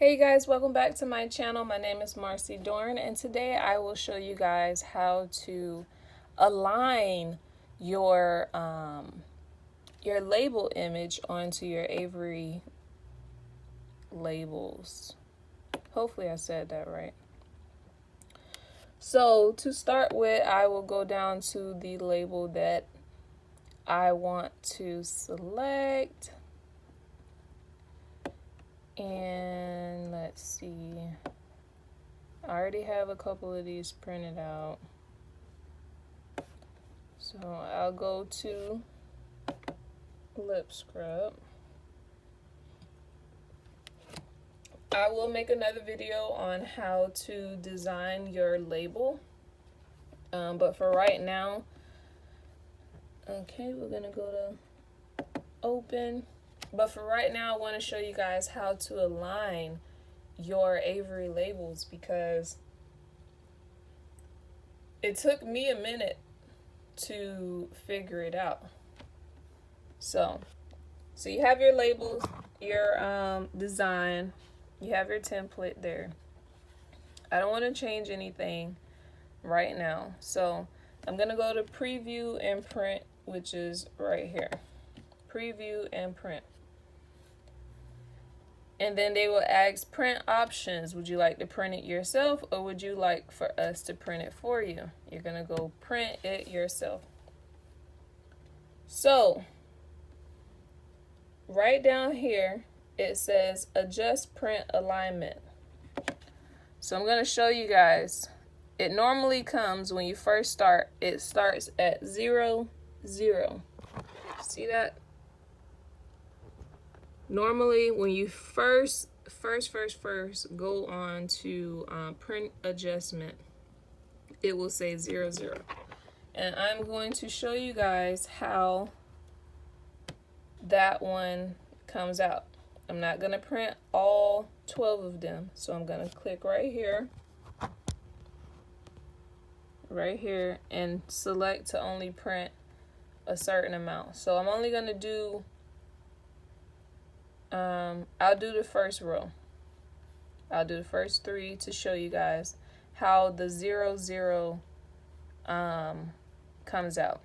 Hey guys, welcome back to my channel. My name is Marcy Dorn, and today I will show you guys how to align your label image onto your Avery labels. Hopefully I said that right. So to start with, I will go down to the label that I want to select. And let's see, I already have a couple of these printed out. So I'll go to lip scrub. I will make another video on how to design your label. But for right now, okay, we're gonna go to open. But for right now, I want to show you guys how to align your Avery labels, because it took me a minute to figure it out. So you have your labels, your design, you have your template there. I don't want to change anything right now. So I'm going to go to preview and print, which is right here. Preview and print. And then they will ask print options. Would you like to print it yourself, or would you like for us to print it for you? You're going to go print it yourself. So right down here, it says adjust print alignment. So I'm going to show you guys. It normally comes when you first start. It starts at 0, 0. See that? Normally, when you first go on to print adjustment, it will say 0, 0. And I'm going to show you guys how that one comes out. I'm not going to print all 12 of them. So I'm going to click right here, and select to only print a certain amount. So I'm only going to do I'll do the first row. I'll do the first 3 to show you guys how the 0, 0 comes out.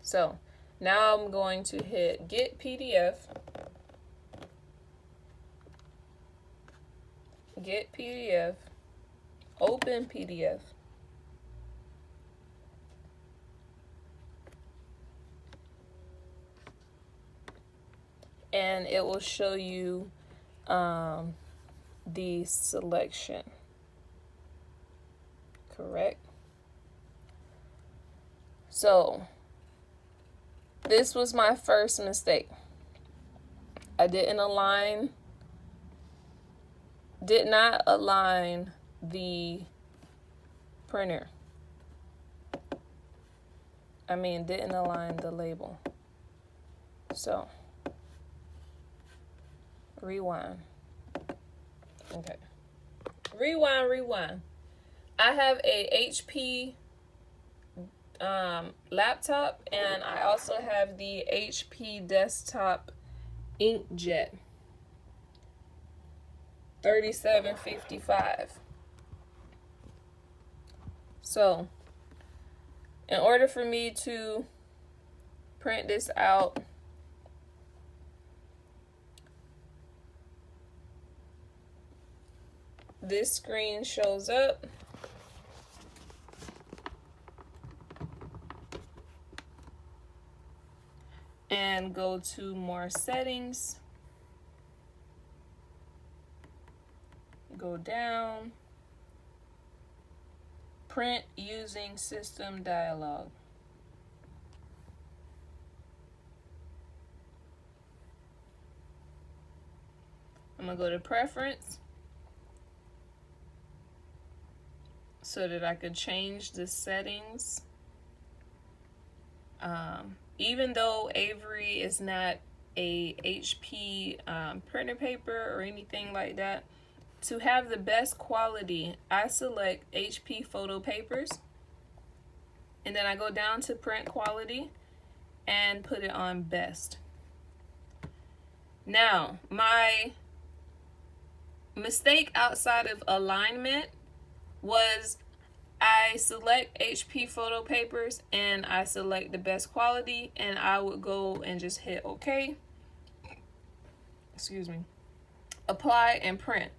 So now I'm going to hit Get PDF. Get PDF. Open PDF. And it will show you the selection. Correct? So this was my first mistake. I did not align the printer. Didn't align the label. So rewind. Okay. Rewind. I have a HP laptop, and I also have the HP desktop inkjet 3755. So in order for me to print this out, this screen shows up. And go to more settings. Go down. Print using system dialog. I'm going to go to preference, so that I could change the settings. Even though Avery is not a HP printer paper or anything like that, to have the best quality, I select HP photo papers, and then I go down to print quality and put it on best. Now, my mistake outside of alignment was I select HP photo papers and I select the best quality, and I would go and just hit OK. Excuse me. Apply and print.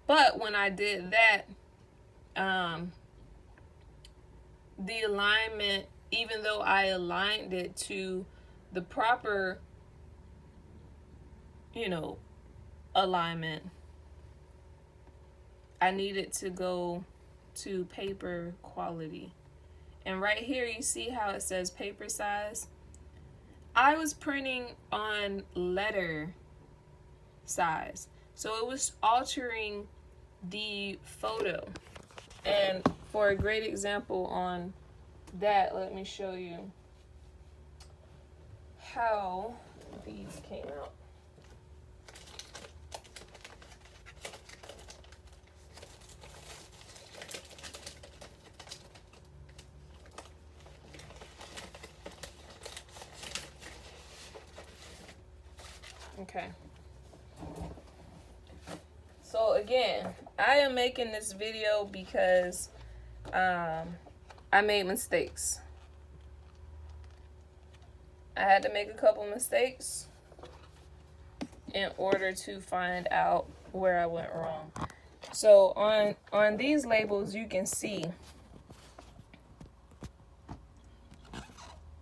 But when I did that, the alignment, even though I aligned it to the proper, alignment, I needed to go to paper quality. And right here you see how it says paper size. I was printing on letter size, so it was altering the photo. And for a great example on that, let me show you how these came out. Okay. So again, I am making this video because I made mistakes. I had to make a couple mistakes in order to find out where I went wrong. So on these labels, you can see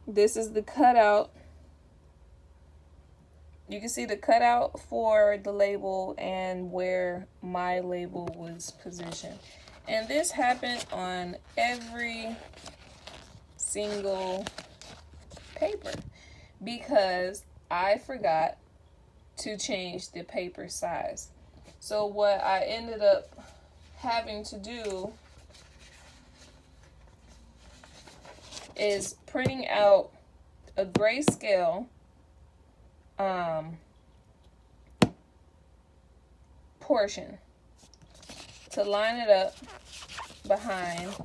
this is the cutout. You can see the cutout for the label and where my label was positioned. And this happened on every single paper because I forgot to change the paper size. So what I ended up having to do is printing out a grayscale portion to line it up behind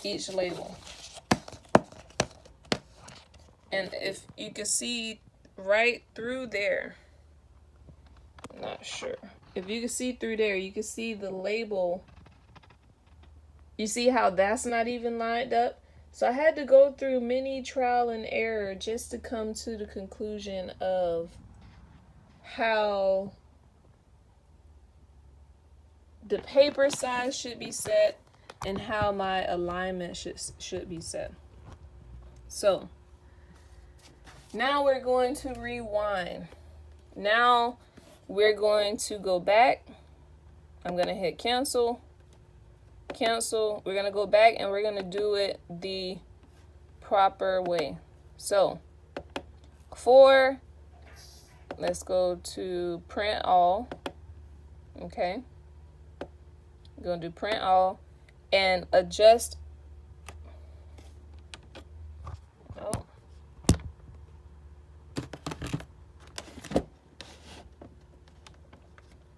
each label. And if you can see right through there, I'm not sure. If you can see through there, you can see the label. You see how that's not even lined up? So I had to go through many trial and error just to come to the conclusion of how the paper size should be set and how my alignment should be set. So now we're going to rewind. Now we're going to go back. I'm going to hit cancel. Cancel. We're going to go back and we're going to do it the proper way. So let's go to print all. Okay. We're going to do print all and adjust. Oh.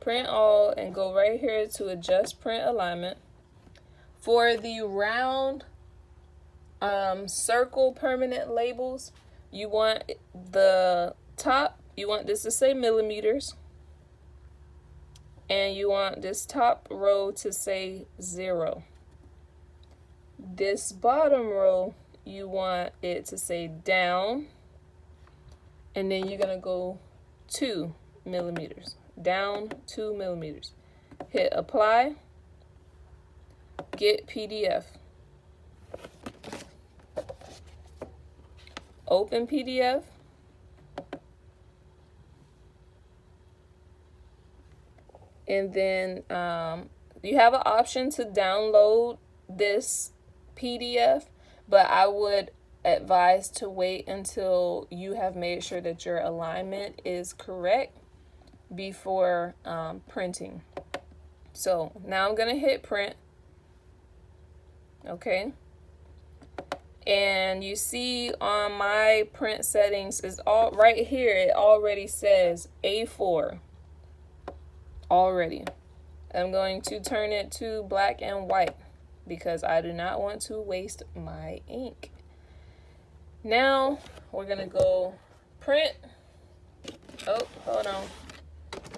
Print all and go right here to adjust print alignment. For the round circle permanent labels, you want the top, you want this to say millimeters, and you want this top row to say 0. This bottom row, you want it to say down, and then you're gonna go 2 millimeters, down 2 millimeters. Hit apply. Get PDF. Open PDF. And then you have an option to download this PDF, but I would advise to wait until you have made sure that your alignment is correct before printing. So now I'm going to hit print. Okay, and you see on my print settings is all right here. It already says A4 already. I'm going to turn it to black and white because I do not want to waste my ink. Now we're gonna go print. Oh, hold on.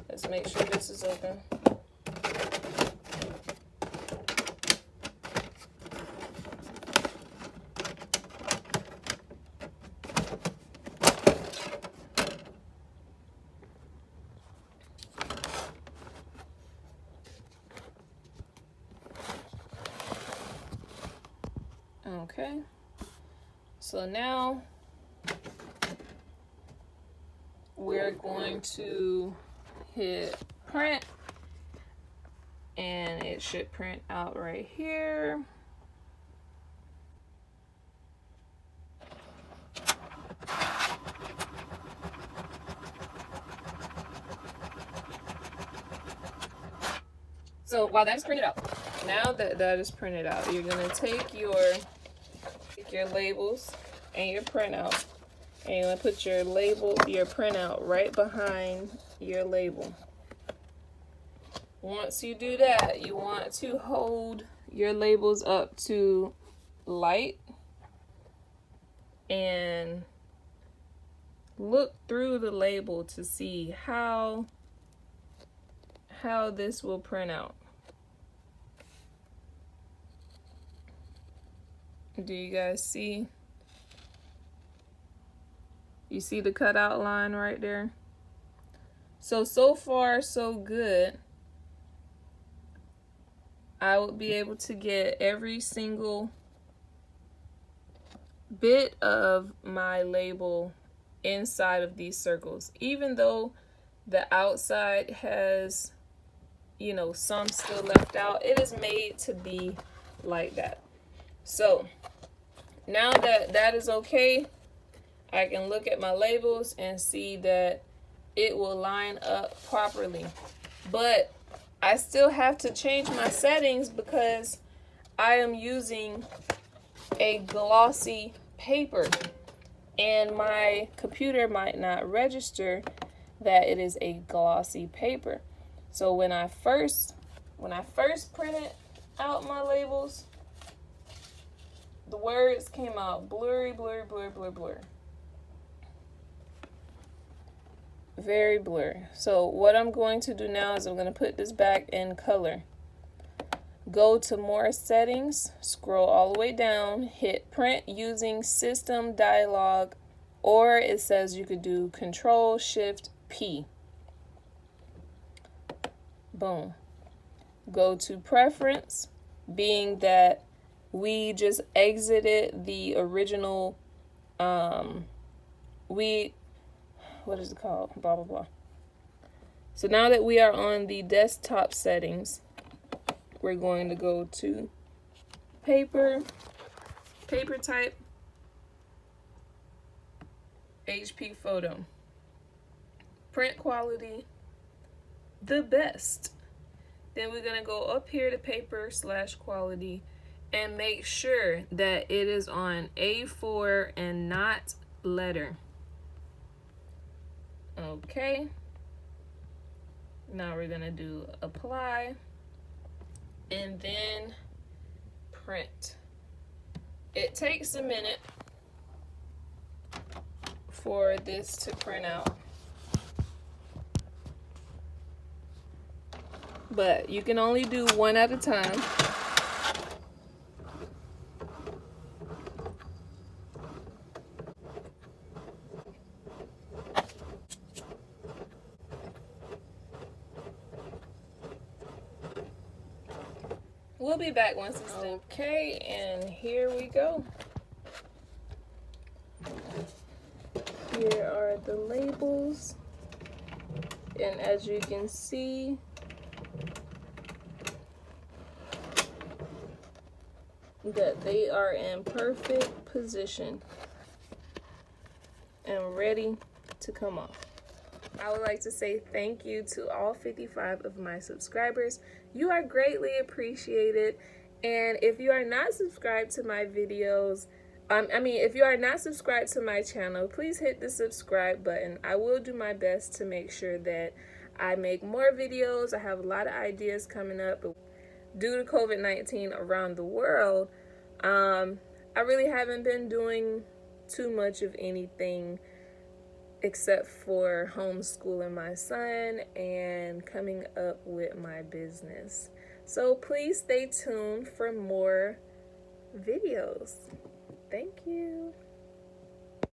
Let's make sure this is open. Okay, so now we're going to hit print, and it should print out right here. So while that's printed out, now that that is printed out, you're gonna take your labels and your printout, and you're gonna put your printout right behind your label. Once you do that, you want to hold your labels up to light and look through the label to see how this will print out. Do you guys see? You see the cutout line right there? So far, so good. I would be able to get every single bit of my label inside of these circles. Even though the outside has, you know, some still left out, it is made to be like that. So now that that is okay, I can look at my labels and see that it will line up properly. But I still have to change my settings because I am using a glossy paper and my computer might not register that it is a glossy paper. So when I first printed out my labels, the words came out blurry, blurry, blurry, blurry, blurry. Very blurry. So what I'm going to do now is I'm going to put this back in color. Go to more settings, scroll all the way down, hit print using system dialog, or it says you could do Control-Shift-P. Boom. Go to preference, being that we just exited the original, what is it called? Blah, blah, blah. So now that we are on the desktop settings, we're going to go to paper type, HP photo, print quality, the best. Then we're going to go up here to paper/quality and make sure that it is on A4 and not letter. Okay. Now we're going to do apply and then print. It takes a minute for this to print out, but you can only do one at a time. We'll be back once it's done. Okay, and here we go. Here are the labels, and as you can see, that they are in perfect position and ready to come off. I would like to say thank you to all 55 of my subscribers. You are greatly appreciated. And if you are not subscribed to my videos, if you are not subscribed to my channel, please hit the subscribe button. I will do my best to make sure that I make more videos. I have a lot of ideas coming up, but due to COVID-19 around the world, I really haven't been doing too much of anything except for homeschooling my son and coming up with my business. So please stay tuned for more videos.